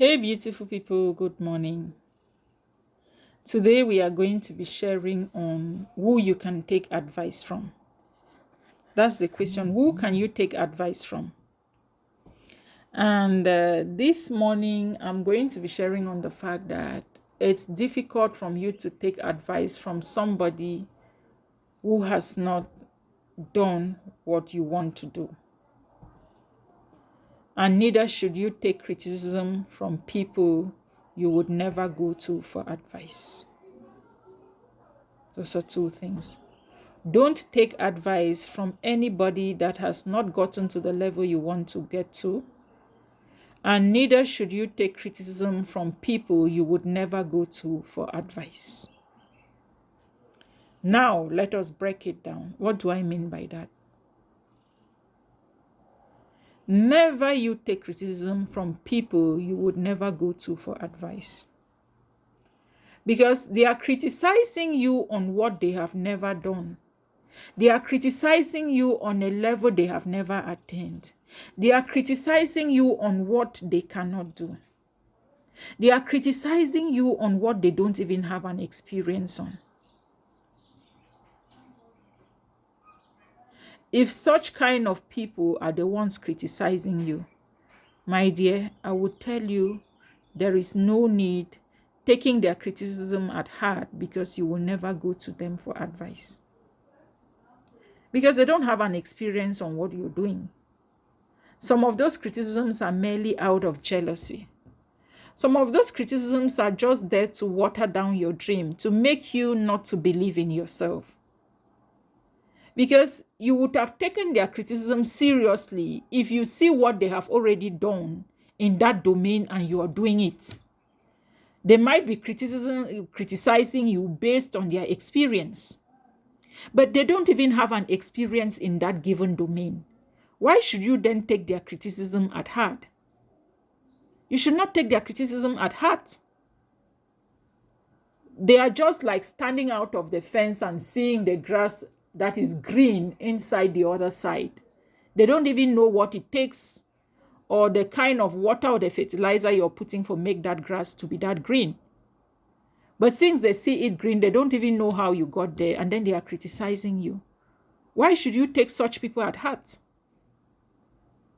Hey, beautiful people, good morning. Today, we are going to be sharing on who you can take advice from. That's the question. Who can you take advice from? And this morning, I'm going to be sharing on the fact that it's difficult from you to take advice from somebody who has not done what you want to do. And neither should you take criticism from people you would never go to for advice. Those are two things. Don't take advice from anybody that has not gotten to the level you want to get to. And neither should you take criticism from people you would never go to for advice. Now, let us break it down. What do I mean by that? Never you take criticism from people you would never go to for advice. Because they are criticizing you on what they have never done. They are criticizing you on a level they have never attained. They are criticizing you on what they cannot do. They are criticizing you on what they don't even have an experience on. If such kind of people are the ones criticizing you, my dear, I would tell you there is no need taking their criticism at heart, because you will never go to them for advice. Because they don't have an experience on what you're doing. Some of those criticisms are merely out of jealousy. Some of those criticisms are just there to water down your dream, to make you not to believe in yourself. Because you would have taken their criticism seriously if you see what they have already done in that domain and you are doing it. They might be criticizing you based on their experience, but they don't even have an experience in that given domain. Why should you then take their criticism at heart? You should not take their criticism at heart. They are just like standing out of the fence and seeing the grass that is green inside the other side. They don't even know what it takes or the kind of water or the fertilizer you're putting for make that grass to be that green. But since they see it green, they don't even know how you got there, and then they are criticizing you. Why should you take such people at heart?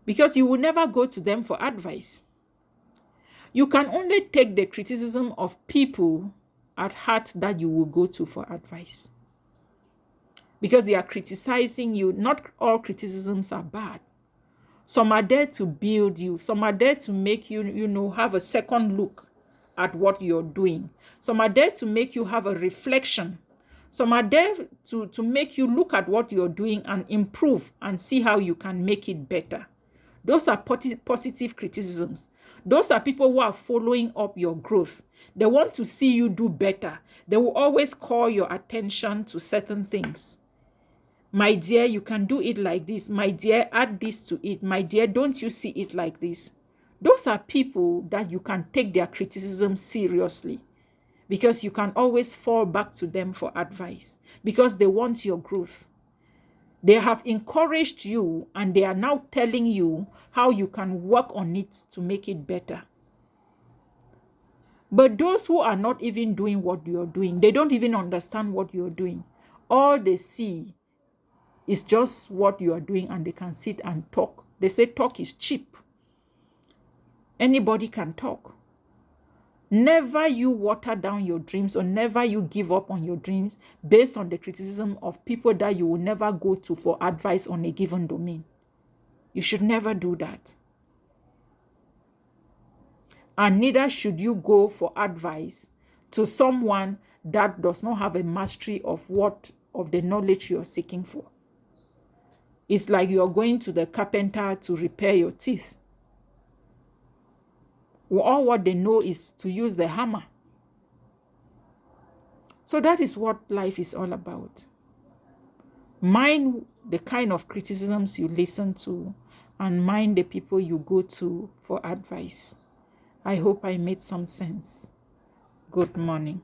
Because you will never go to them for advice. You can only take the criticism of people at heart that you will go to for advice. Because they are criticizing you. Not all criticisms are bad. Some are there to build you. Some are there to make you, have a second look at what you're doing. Some are there to make you have a reflection. Some are there to make you look at what you're doing and improve and see how you can make it better. Those are positive criticisms. Those are people who are following up your growth. They want to see you do better. They will always call your attention to certain things. My dear, you can do it like this. My dear, add this to it. My dear, don't you see it like this? Those are people that you can take their criticism seriously, because you can always fall back to them for advice, because they want your growth. They have encouraged you and they are now telling you how you can work on it to make it better. But those who are not even doing what you're doing, they don't even understand what you're doing. All they see is just what you are doing, and they can sit and talk. They say talk is cheap. Anybody can talk. Never you water down your dreams, or never you give up on your dreams based on the criticism of people that you will never go to for advice on a given domain. You should never do that. And neither should you go for advice to someone that does not have a mastery of the knowledge you're seeking for. It's like you're going to the carpenter to repair your teeth. All what they know is to use the hammer. So that is what life is all about. Mind the kind of criticisms you listen to, and mind the people you go to for advice. I hope I made some sense. Good morning.